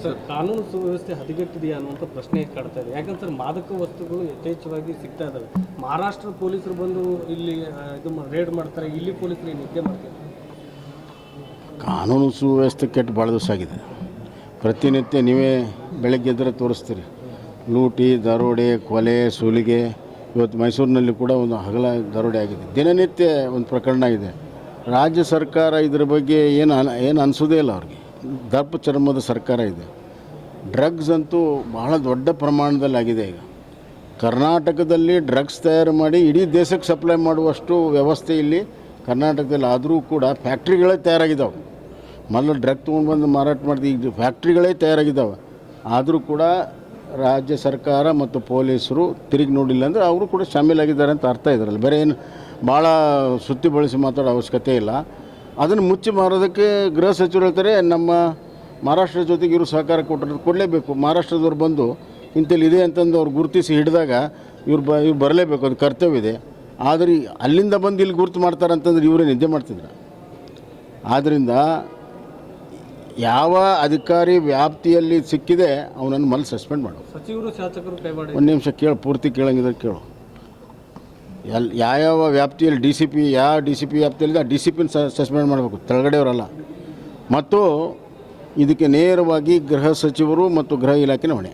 Sir, ಕಾನೂನು ಸುವ್ಯವಸ್ಥೆ ಹದಗೆಟ್ಟಿದೆಯಾ ಅನ್ನುವಂಥ ಪ್ರಶ್ನೆ ಕಾಡ್ತಾ ಇದೆ. ಯಾಕಂದ್ರೆ ಸರ್, ಮಾದಕ ವಸ್ತುಗಳು ಯಥೇಚ್ಛವಾಗಿ ಸಿಗ್ತಾ ಇದ್ದಾವೆ. ಮಹಾರಾಷ್ಟ್ರ ಪೊಲೀಸರು ಬಂದು ಇಲ್ಲಿ ಇದು ರೇಡ್ ಮಾಡ್ತಾರೆ, ಇಲ್ಲಿ ಪೊಲೀಸರು ನಿದ್ದೆ ಮಾಡ್ತಾರೆ. ಕಾನೂನು ಸುವ್ಯವಸ್ಥೆ ಕೆಟ್ಟು ಭಾಳ ದಿವಸ ಆಗಿದೆ. ಪ್ರತಿನಿತ್ಯ ನೀವೇ ಬೆಳಗ್ಗೆ ಎದ್ದರೆ ತೋರಿಸ್ತೀರಿ, ಲೂಟಿ, ದರೋಡೆ, ಕೊಲೆ, ಸುಲಿಗೆ. ಇವತ್ತು ಮೈಸೂರಿನಲ್ಲಿ ಕೂಡ ಒಂದು ಹಗಲ ದರೋಡೆ ಆಗಿದೆ. ದಿನನಿತ್ಯ ಒಂದು ಪ್ರಕರಣ ಇದೆ. ರಾಜ್ಯ ಸರ್ಕಾರ ಇದರ ಬಗ್ಗೆ ಏನು ಅನಿಸೋದೇ ಇಲ್ಲ ಅವ್ರಿಗೆ. ದಪ್ಪ ಚರ್ಮದ ಸರ್ಕಾರ ಇದೆ. ಡ್ರಗ್ಸ್ ಅಂತೂ ಬಹಳ ದೊಡ್ಡ ಪ್ರಮಾಣದಲ್ಲಿ ಆಗಿದೆ. ಈಗ ಕರ್ನಾಟಕದಲ್ಲಿ ಡ್ರಗ್ಸ್ ತಯಾರು ಮಾಡಿ ಇಡೀ ದೇಶಕ್ಕೆ ಸಪ್ಲೈ ಮಾಡುವಷ್ಟು ವ್ಯವಸ್ಥೆ ಇಲ್ಲಿ ಕರ್ನಾಟಕದಲ್ಲಿ ಆದರೂ ಕೂಡ ಫ್ಯಾಕ್ಟ್ರಿಗಳೇ ತಯಾರಾಗಿದ್ದಾವೆ. ಮೊದಲು ಡ್ರಗ್ ತೊಗೊಂಡು ಬಂದು ಮಾರಾಟ ಮಾಡಿದ ಈಗ ಫ್ಯಾಕ್ಟ್ರಿಗಳೇ ತಯಾರಾಗಿದ್ದಾವೆ. ಆದರೂ ಕೂಡ ರಾಜ್ಯ ಸರ್ಕಾರ ಮತ್ತು ಪೊಲೀಸರು ತಿರುಗಿ ನೋಡಿಲ್ಲ ಅಂದರೆ ಅವರು ಕೂಡ ಶಾಮೀಲಾಗಿದ್ದಾರೆ ಅಂತ ಅರ್ಥ ಇದ್ರಲ್ಲ. ಬೇರೆ ಏನು ಭಾಳ ಸುತ್ತಿ ಬಳಸಿ ಮಾತಾಡೋ ಅವಶ್ಯಕತೆ ಇಲ್ಲ. ಅದನ್ನು ಮುಚ್ಚಿ ಮಾರೋದಕ್ಕೆ ಗೃಹ ಸಚಿವರು ಹೇಳ್ತಾರೆ ನಮ್ಮ ಮಹಾರಾಷ್ಟ್ರ ಜೊತೆಗೆ ಇವರು ಸಹಕಾರ ಕೊಡಲೇಬೇಕು. ಮಹಾರಾಷ್ಟ್ರದವ್ರು ಬಂದು ಇಂಥಲ್ಲಿ ಇದೆ ಅಂತಂದು ಅವ್ರು ಗುರುತಿಸಿ ಹಿಡಿದಾಗ ಇವ್ರು ಬರಲೇಬೇಕು, ಅದು ಕರ್ತವ್ಯ ಇದೆ. ಆದರೆ ಅಲ್ಲಿಂದ ಬಂದು ಇಲ್ಲಿ ಗುರುತು ಮಾಡ್ತಾರೆ ಅಂತಂದ್ರೆ ಇವರೇ ನಿದ್ದೆ ಮಾಡ್ತಿದ್ರು. ಆದ್ದರಿಂದ ಯಾವ ಅಧಿಕಾರಿ ವ್ಯಾಪ್ತಿಯಲ್ಲಿ ಸಿಕ್ಕಿದೆ ಅವನನ್ನು ಮಲ್ಲಿ ಸಸ್ಪೆಂಡ್ ಮಾಡು. ಸಚಿವರು ಶಾಸಕರು ಕೈವಾಡ ಒಂದು ನಿಮಿಷ ಕೇಳು, ಪೂರ್ತಿ ಕೇಳಂಗಿದ್ರೆ ಕೇಳು. ಯಾವ ವ್ಯಾಪ್ತಿಯಲ್ಲಿ ಯಾವ ಡಿ ಸಿ ಪಿ ವ್ಯಾಪ್ತಿಯಲ್ಲಿದೆ ಆ ಡಿ ಸಿ ಪಿನ ಸಸ್ಪೆಂಡ್ ಮಾಡಬೇಕು, ತೆಳಗಡೆಯವರಲ್ಲ. ಮತ್ತು ಇದಕ್ಕೆ ನೇರವಾಗಿ ಗೃಹ ಸಚಿವರು ಮತ್ತು ಗೃಹ ಇಲಾಖೆನ ಹೊಣೆ.